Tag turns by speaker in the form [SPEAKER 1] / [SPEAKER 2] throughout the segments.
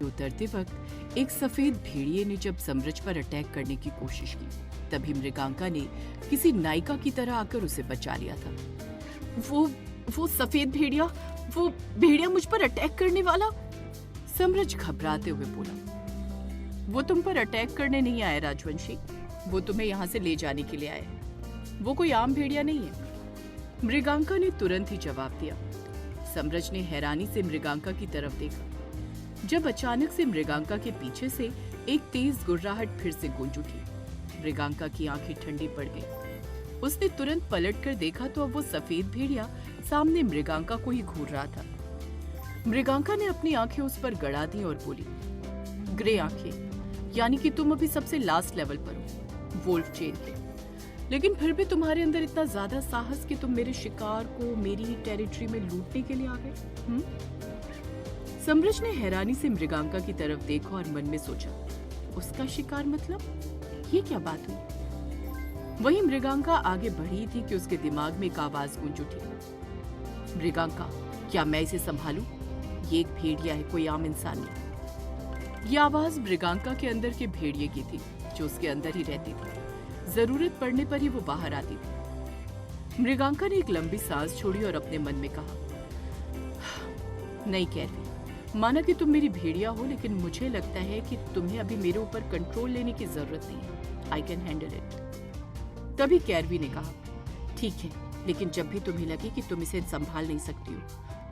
[SPEAKER 1] उतरते वक्त एक सफेद भेड़िए ने जब समरज पर अटैक करने की कोशिश की, तभी मृगांका ने किसी नायिका की तरह आकर उसे बचा लिया था। वो सफेद भेड़िया, वो भेड़िया मुझ पर अटैक करने वाला। समरज घबराते हुए बोला। वो तुम पर अटैक करने नहीं आया राजवंशी, वो तुम्हें यहाँ से ले जाने के लिए आया। वो कोई आम भेड़िया नहीं है। मृगांका ने तुरंत ही जवाब दिया। समरज ने हैरानी से मृगांका की तरफ देखा, जब अचानक से मृगांका के पीछे से एक तेज गुर्राहट फिर से गूंज उठी। मृगांका की आंखें ठंडी पड़ गईं। उसने तुरंत पलटकर देखा तो अब वो सफेद भेड़िया सामने मृगांका को ही घूर रहा था। मृगांका ने अपनी आंखें उस पर गड़ा दी और बोली, ग्रे आंखें, यानी कि तुम अभी सबसे लास्ट लेवल पर हो, वोल्फ चेन के। लेकिन फिर भी तुम्हारे अंदर इतना ज्यादा साहस कि तुम मेरे शिकार को मेरी ही टेरिटरी में लूटने के लिए आ गए। समरज ने हैरानी से मृगांका की तरफ देखा और मन में सोचा, उसका शिकार मतलब? ये क्या बात हुई? वहीं मृगांका आगे बढ़ी थी कि उसके दिमाग में एक आवाज गूंज उठी। मृगांका, क्या मैं इसे संभालूं? ये एक भेड़िया है, कोई आम इंसान नहीं। ये आवाज मृगांका के अंदर के भेड़िए की थी, जो उसके अंदर ही रहती थी। जरूरत पड़ने पर ही वो बाहर आती थी। मृगांका ने एक लंबी सांस छोड़ी और अपने मन में कहा, नहीं कैरवी, माना कि तुम मेरी भेड़िया हो, लेकिन मुझे लगता है कि तुम्हें अभी मेरे ऊपर कंट्रोल लेने की जरूरत नहीं है। I can handle it. तभी कैरवी ने कहा, ठीक है, लेकिन जब भी तुम्हें लगे कि तुम इसे संभाल नहीं सकती हो,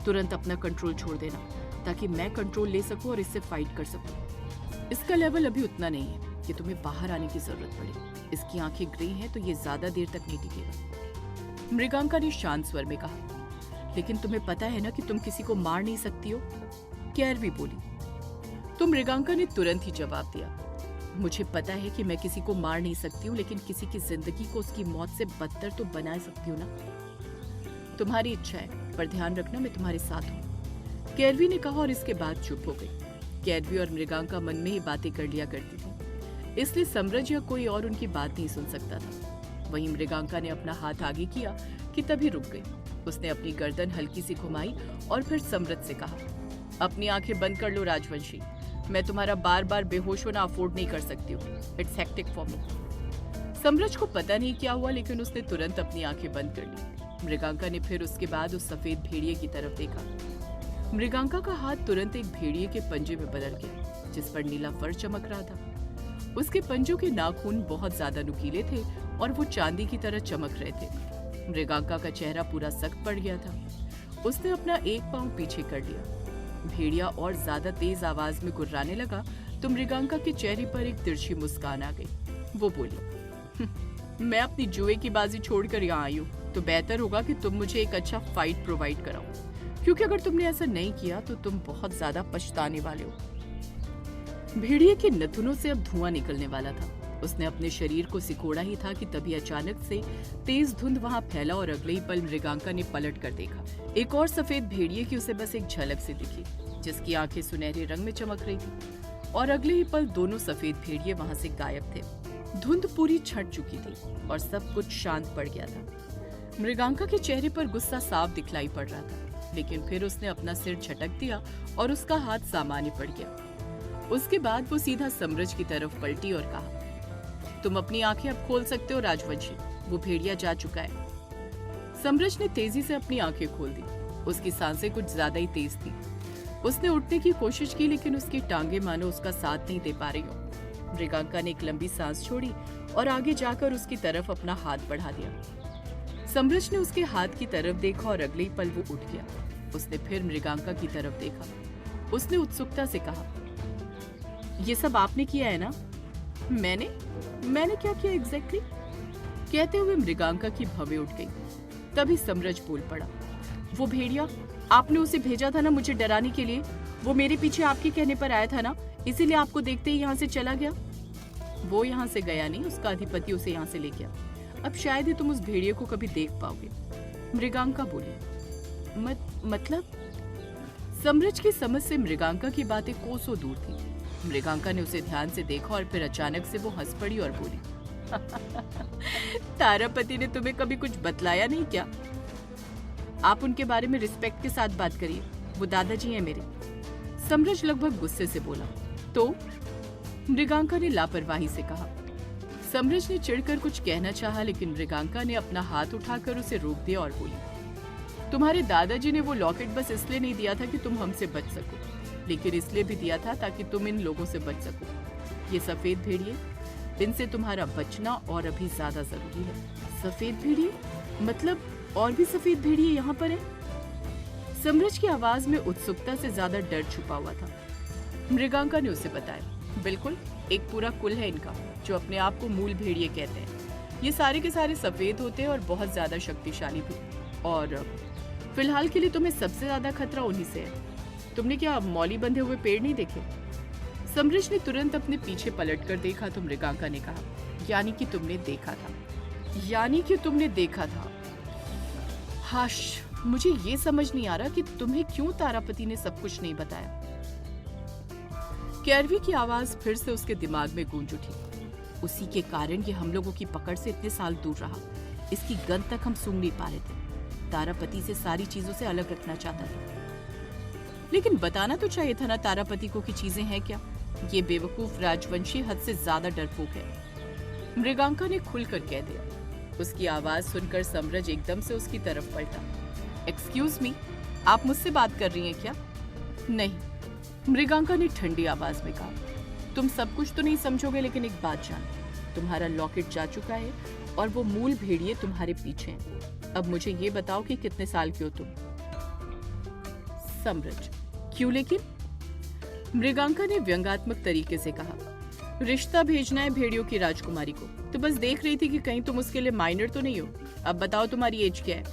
[SPEAKER 1] तुरंत अपना कंट्रोल छोड़ देना, ताकि मैं कंट्रोल ले सकूं और इससे फाइट कर सकूं। इसका लेवल अभी उतना नहीं है कि तुम्हें बाहर आने की जरूरत पड़े। इसकी आंखें ग्रे हैं तो ये ज्यादा देर तक नहीं टिकेगा। मृगांका ने शांत स्वर में कहा, लेकिन तुम्हें पता है ना कि तुम किसी को मार नहीं सकती हो। कैरवी बोली। तो मृगांका ने तुरंत ही जवाब दिया, मुझे पता है कि मैं किसी को मार नहीं सकती हूँ, लेकिन किसी की जिंदगी को उसकी मौत से बदतर तो बना सकती हूँ ना। तुम्हारी इच्छा है, पर ध्यान रखना मैं तुम्हारे साथ हूँ, कैरवी ने कहा और इसके बाद चुप हो गई। कैरवी और मृगांका मन में ही बातें कर लिया करती थी, इसलिए समरज या कोई और उनकी बात नहीं सुन सकता था। वहीं मृगांका ने अपना हाथ आगे किया कि तभी रुक गई। उसने अपनी गर्दन हल्की सी घुमाई और फिर समरज से कहा, अपनी आंखें बंद कर लो राजवंशी, मैं तुम्हारा बार बार बेहोश होना अफोर्ड नहीं कर सकती हूँ। It's hectic for me. Samraj को पता नहीं क्या हुआ, लेकिन उसने तुरंत अपनी आंखें बंद कर ली। मृगांका ने फिर उसके बाद उस सफेद भेड़िए की तरफ देखा। मृगांका का हाथ तुरंत एक भेड़िए के पंजे में बदल गया, जिस पर नीला फर चमक रहा था। उसके पंजों के नाखून बहुत ज्यादा नुकीले थे और वो चांदी की तरह चमक रहे थे। मृगांका का चेहरा पूरा सख्त पड़ गया था। उसने अपना एक पांव पीछे कर लिया। भेड़िया और ज्यादा तेज आवाज में गुर्राने लगा तो मृगांका के चेहरे पर एक तिरछी मुस्कान आ गई। वो बोली, मैं अपनी जुए की बाजी छोड़कर यहाँ आई हूँ, तो बेहतर होगा कि तुम मुझे एक अच्छा फाइट प्रोवाइड कराओ, क्योंकि अगर तुमने ऐसा नहीं किया तो तुम बहुत ज्यादा पछताने वाले हो। भेड़िए के नथुनों से अब धुआं निकलने वाला था। उसने अपने शरीर को सिकोड़ा ही था कि तभी अचानक से तेज धुंध वहां फैला और अगले ही पल मृगांका ने पलट कर देखा। एक और सफेद भेड़िए की उसे बस एक झलक से दिखी, जिसकी आंखें सुनहरे रंग में चमक रही थी, और अगले ही पल दोनों सफेद भेड़िए वहां से गायब थे। धुंध पूरी छट चुकी थी और सब कुछ शांत पड़ गया था। मृगांका के चेहरे पर गुस्सा साफ दिखलाई पड़ रहा था, लेकिन फिर उसने अपना सिर झटक दिया और उसका हाथ सामान्य पड़ गया। उसके बाद वो सीधा समरज की तरफ पलटी और कहा, तुम अपनी आंखें अब खोल सकते हो राजवंशी, वो भेड़िया जा चुका है। समरज ने तेजी से अपनी आंखें खोल दी। उसकी सांसें कुछ ज्यादा ही तेज थी। उसने उठने की कोशिश की, लेकिन उसकी टांगे मानो उसका साथ नहीं दे पा रही हो। मृगांका ने एक लंबी सांस छोड़ी और आगे जाकर उसकी तरफ अपना हाथ बढ़ा दिया। समरज ने उसके हाथ की तरफ देखा और अगले ही पल वो उठ गया। उसने फिर मृगांका की तरफ देखा। उसने उत्सुकता से कहा, ये सब आपने किया है ना? मैंने क्या किया एग्जैक्टली? कहते हुए मृगांका की भवें उठ गई। तभी समरज बोल पड़ा, वो भेड़िया, आपने उसे भेजा था ना मुझे डराने के लिए, वो मेरे पीछे आपके कहने पर आया था ना, इसीलिए आपको देखते ही यहाँ से चला गया। वो यहाँ से गया नहीं, उसका अधिपति उसे यहाँ से ले गया। अब शायद ही तुम उस भेड़िए को कभी देख पाओगे। मृगांका बोली, मतलब? समरज की समझ से मृगांका की बातें कोसों दूर थी। मृगांका ने उसे ध्यान से देखा और फिर अचानक से वो हंस पड़ी और बोली, तारापति ने तुम्हें कभी कुछ बतलाया नहीं क्या? आप उनके बारे में रिस्पेक्ट के साथ बात करिए, वो दादाजी हैं मेरे। समरज लगभग गुस्से से बोला। तो मृगांका ने लापरवाही से कहा। समरज ने चिढ़कर कुछ कहना चाहा, लेकिन मृगांका ने अपना हाथ उठाकर उसे रोक दिया और बोली, तुम्हारे दादाजी ने वो लॉकेट बस इसलिए नहीं दिया था कि तुम हमसे बच सको, लेकिन इसलिए भी दिया था ताकि तुम इन लोगों से बच सको। ये सफेद भेड़िए, इनसे तुम्हारा बचना और अभी ज्यादा जरूरी है। सफेद भेड़िए? मतलब और भी सफेद भेड़िए यहाँ पर है? समरज की आवाज में उत्सुकता से ज्यादा डर छुपा हुआ था। मृगांका ने उसे बताया, बिल्कुल, एक पूरा कुल है इनका, जो अपने आप को मूल भेड़िए कहते हैं। ये सारे के सारे सफेद होते हैं और बहुत ज्यादा शक्तिशाली भी। और फिलहाल के लिए तुम्हें सबसे ज्यादा खतरा उन्हीं से है। तुमने क्या मौली बंधे हुए पेड़ नहीं देखे? समरज ने तुरंत अपने पीछे पलटकर देखा तो मृगांका ने कहा, यानी कि तुमने देखा था? यानी कि तुमने देखा था? हाश, मुझे ये समझ नहीं आ रहा कि तुम्हें क्यों तारापति ने सब कुछ नहीं बताया। कैरवी की आवाज फिर से उसके दिमाग में गूंज उठी। उसी के कारण ये हम लोगों की पकड़ से इतने साल दूर रहा। इसकी गंध तक हम सूंघ नहीं पा रहे थे। तारापति से सारी चीजों से अलग रखना चाहता था, लेकिन बताना तो चाहिए था ना तारापति को कि चीजें हैं क्या। ये बेवकूफ राजवंशी हद से ज्यादा डरपोक है, मृगांका ने खुलकर कह दिया। उसकी आवाज सुनकर समरज एकदम से उसकी तरफ पलटा। एक्सक्यूज मी, आप मुझसे बात कर रही हैं क्या? नहीं, मृगांका ने ठंडी आवाज में कहा। तुम सब कुछ तो नहीं समझोगे, लेकिन एक बात जान, तुम्हारा लॉकेट जा चुका है और वो मूल भेड़िए तुम्हारे पीछे हैं। अब मुझे ये बताओ कि कितने साल के हो तुम? समरज, क्यों लेकिन? मृगांका ने व्यंग्यात्मक तरीके से कहा, रिश्ता भेजना है भेड़ियों की राजकुमारी को, तो बस देख रही थी कि कहीं तुम उसके लिए माइनर तो नहीं हो। अब बताओ तुम्हारी एज क्या है?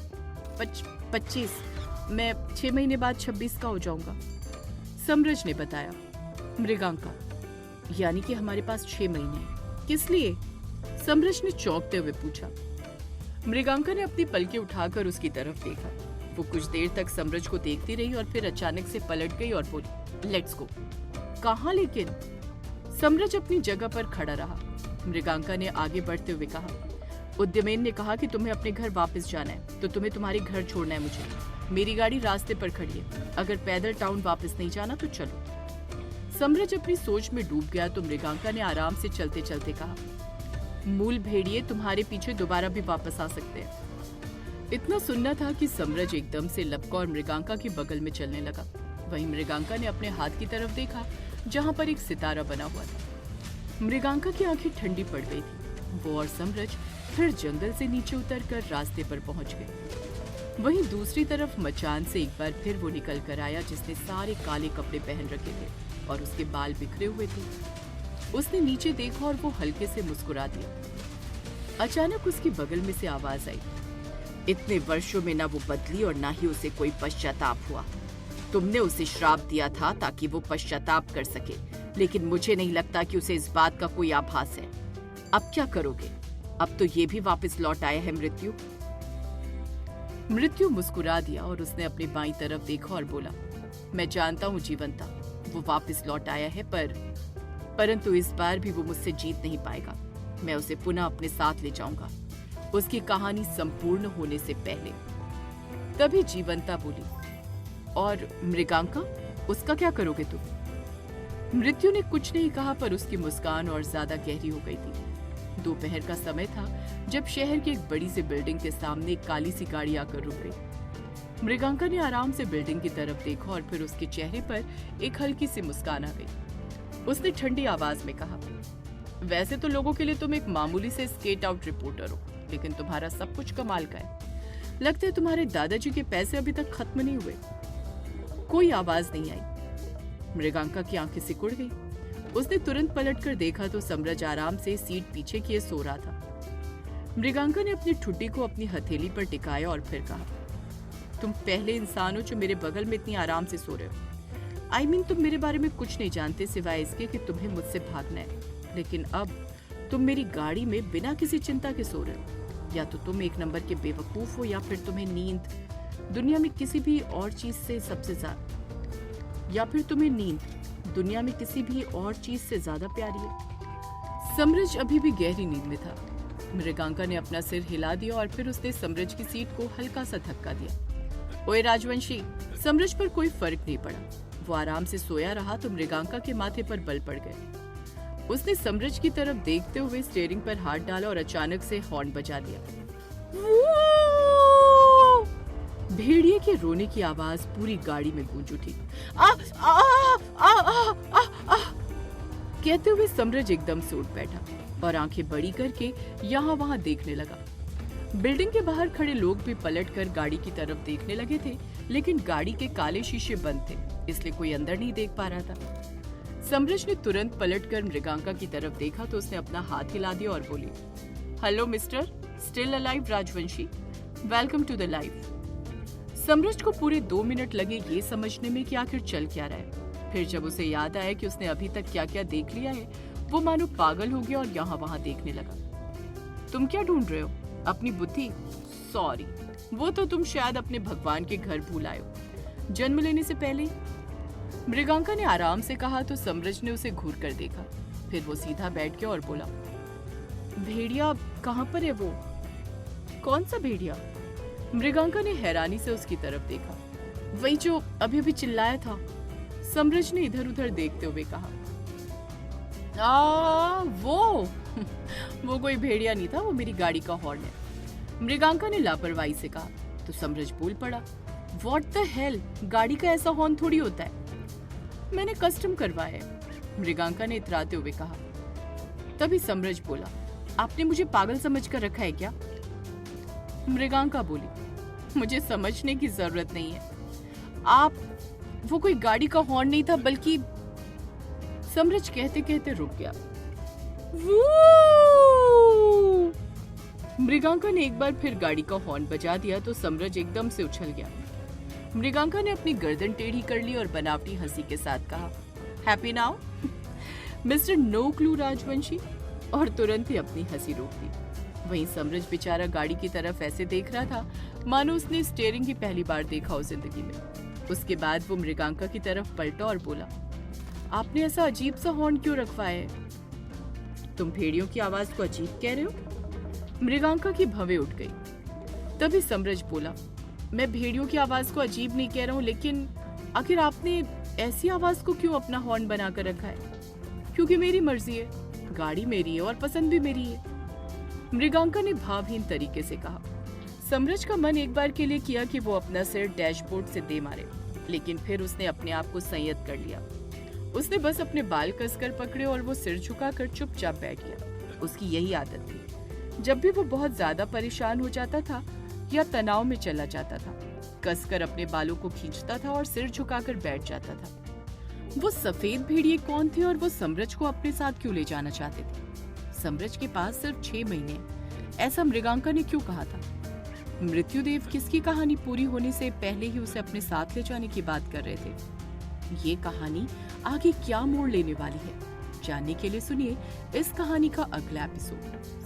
[SPEAKER 1] 25। मैं 6 महीने बाद 26 का हो जाऊंगा, समरज ने बताया। मृगांका, यानी कि हमारे पास 6 महीने हैं। किस लिए? समरज ने चौंकते हुए पूछा। मृगांका ने अपनी पलकें उठाकर उसकी तरफ देखा। वो कुछ देर तक समरज को देखती रही और फिर अचानक से पलट गई और बोली, लेट्स गो। कहाँ लेकिन? समरज अपनी जगह पर खड़ा रहा। मृगांका ने आगे बढ़ते हुए कहा, उद्यमेन ने कहा कि तुम्हें अपने घर वापस जाना है, तो तुम्हें तुम्हारे घर छोड़ना है मुझे। मेरी गाड़ी रास्ते पर खड़ी है, अगर पैदल टाउन वापस नहीं जाना तो चलो। समरज अपनी सोच में डूब गया तो मृगांका ने आराम से चलते चलते कहा, मूल भेड़िए तुम्हारे पीछे दोबारा भी वापस आ सकते हैं। इतना सुनना था कि समरज एकदम से लपका और मृगांका के बगल में चलने लगा। वहीं मृगांका ने अपने हाथ की तरफ देखा जहां पर एक सितारा बना हुआ था। मृगांका की आंखें ठंडी पड़ गई थी। वो और समरज फिर जंगल से नीचे उतरकर रास्ते पर पहुंच गए। वहीं दूसरी तरफ मचान से एक बार फिर वो निकल कर आया, जिसने सारे काले कपड़े पहन रखे थे और उसके बाल बिखरे हुए थे। उसने नीचे देखा और वो हल्के से मुस्कुरा दिया। अचानक उसके बगल में से आवाज आई, इतने वर्षों में ना वो बदली और ना ही उसे कोई पश्चाताप हुआ। तुमने उसे श्राप दिया था ताकि वो पश्चाताप कर सके, लेकिन मुझे नहीं लगता कि उसे इस बात का कोई आभास है। अब क्या करोगे? अब तो ये भी वापस लौट आया है मृत्यु। मृत्यु मुस्कुरा दिया और उसने अपनी बाईं तरफ देखा और बोला, मैं जानता हूँ जीवंता, वो वापस लौट आया है, परंतु इस बार भी वो मुझसे जीत नहीं पाएगा। मैं उसे पुनः अपने साथ ले जाऊंगा, उसकी कहानी संपूर्ण होने से पहले। तभी जीवंता बोली, और मृगांका, उसका क्या करोगे तुम? मृत्यु ने कुछ नहीं कहा, पर उसकी मुस्कान और ज्यादा गहरी हो गई थी। दोपहर का समय था जब शहर की एक बड़ी सी बिल्डिंग के सामने एक काली सी गाड़ी आकर रुक गई। मृगांका ने आराम से बिल्डिंग की तरफ देखा और फिर उसके चेहरे पर एक हल्की सी मुस्कान आ गई। उसने ठंडी आवाज में कहा, वैसे तो लोगों के लिए तुम एक मामूली से स्केट आउट रिपोर्टर हो, लेकिन तुम्हारा सब कुछ कमाल का है। लगता है तुम्हारे दादाजी के पैसे अभी तक खत्म नहीं हुए। कोई आवाज नहीं आई। मृगांका की आंखें सिकुड़ गई। उसने तुरंत पलटकर देखा तो समरज आराम से सीट पीछे किए सो रहा था। मृगांका ने अपनी ठुड्डी को अपनी हथेली पर टिकाया और फिर कहा, तुम पहले इंसान हो जो मेरे बगल में इतनी आराम से सो रहे हो। तुम मेरे बारे में कुछ नहीं जानते सिवाय इसके कि तुम्हें मुझसे भागना है, लेकिन अब तुम मेरी गाड़ी में बिना किसी चिंता के सो रहे हो। या तो तुम एक नंबर के बेवकूफ हो, या फिर तुम्हें नींद दुनिया में किसी भी और चीज से सबसे ज्यादा प्यारी है। समरज अभी भी गहरी नींद में था। मृगांका ने अपना सिर हिला दिया और फिर उसने समरज की सीट को हल्का सा धक्का दिया। ओए राजवंशी, समरज पर कोई फर्क नहीं पड़ा। वो आराम से सोया रहा तो मृगांका के माथे पर बल पड़ गए। उसने समरज की तरफ देखते हुए स्टीयरिंग पर हाथ डाला और अचानक से हॉर्न बजा दिया। भेड़िए के रोने की आवाज पूरी गाड़ी में गूंज उठी। आ, आ, आ, आ, आ, आ, कहते हुए समरज एकदम से उठ बैठा और आंखें बड़ी करके यहाँ वहां देखने लगा। बिल्डिंग के बाहर खड़े लोग भी पलटकर गाड़ी की तरफ देखने लगे थे, लेकिन गाड़ी के काले शीशे बंद थे, इसलिए कोई अंदर नहीं देख पा रहा था। समरज ने तुरंत पलटकर मृगांका की तरफ देखा तो उसने अपना हाथ हिला दिया और बोली, hello mister, still alive Rajvanshi, welcome to the life. Samraj को पूरे 2 मिनट लगे ये समझने में कि आखिर चल क्या रहा है। फिर जब उसे याद आया कि उसने अभी तक क्या क्या देख लिया है, वो मानो पागल हो गया और यहाँ वहां देखने लगा। तुम क्या ढूंढ रहे हो? अपनी बुद्धि? सॉरी, वो तो तुम शायद अपने भगवान के घर भूल आए हो, जन्म लेने से पहले। मृगांका ने आराम से कहा तो समरज ने उसे घूर कर देखा। फिर वो सीधा बैठ गया और बोला, भेड़िया कहाँ पर है वो? कौन सा भेड़िया? मृगांका ने हैरानी से उसकी तरफ देखा। वही जो अभी अभी चिल्लाया था। समरज ने इधर उधर देखते हुए कहा, वो कोई भेड़िया नहीं था, वो मेरी गाड़ी का हॉर्न है। मृगांका ने लापरवाही से कहा तो समरज बोल पड़ा, व्हाट द हेल, गाड़ी का ऐसा हॉर्न थोड़ी होता है, मैंने कस्टम करवाया है। मृगांका ने इतराते हुए कहा। तभी समरज बोला, आपने मुझे पागल समझ कर रखा है क्या? मृगांका बोली, मुझे समझने की जरूरत नहीं है, वो कोई गाड़ी का हॉर्न नहीं था बल्कि। समरज कहते कहते रुक गया। मृगांका ने एक बार फिर गाड़ी का हॉर्न बजा दिया तो समरज एकदम से उछल गया। मृगांका ने अपनी गर्दन टेढ़ी कर ली और बनावटी हंसी के साथ कहा, happy now mister no clue Rajvanshi, और तुरंत ही अपनी हंसी रोक दी। वहीं समरज बेचारा गाड़ी की तरफ ऐसे देख रहा था मानो उसने स्टीयरिंग ही पहली बार देखा हो जिंदगी में। उसके बाद वो मृगांका की तरफ पलटा और बोला, आपने ऐसा अजीब सा हॉर्न क्यों रखवाया है? तुम भेड़ियों की आवाज को अजीब कह रहे हो? मृगांका की भवें उठ गई। तभी समरज बोला, मैं भेड़ियों की आवाज को अजीब नहीं कह रहा हूँ, लेकिन आखिर आपने ऐसी आवाज को क्यों अपना हॉर्न बनाकर रखा है? क्योंकि मेरी मर्जी है, गाड़ी मेरी है और पसंद भी मेरी है। मृगांका ने भावहीन तरीके से कहा। समरज का मन एक बार के लिए किया कि वो अपना सिर डैशबोर्ड से दे मारे, लेकिन फिर उसने अपने आप को संयत कर लिया। उसने बस अपने बाल कसकर पकड़े और वो सिर झुकाकर चुपचाप बैठ गया। उसकी यही आदत थी। जब भी वो बहुत ज्यादा परेशान हो जाता था या तनाव में चला जाता था, कसकर अपने बालों को खींचता था और सिर झुकाकर बैठ जाता था। वो सफेद भेड़िए कौन थे और वो समरज को अपने साथ क्यों ले जाना चाहते थे? समरज के पास सिर्फ 6 महीने, ऐसा मृगांका ने क्यों कहा था? मृत्युदेव किसकी कहानी पूरी होने से पहले ही उसे अपने साथ ले जाने की बात कर रहे थे? ये कहानी आगे क्या मोड़ लेने वाली है, जानने के लिए सुनिए इस कहानी का अगला एपिसोड।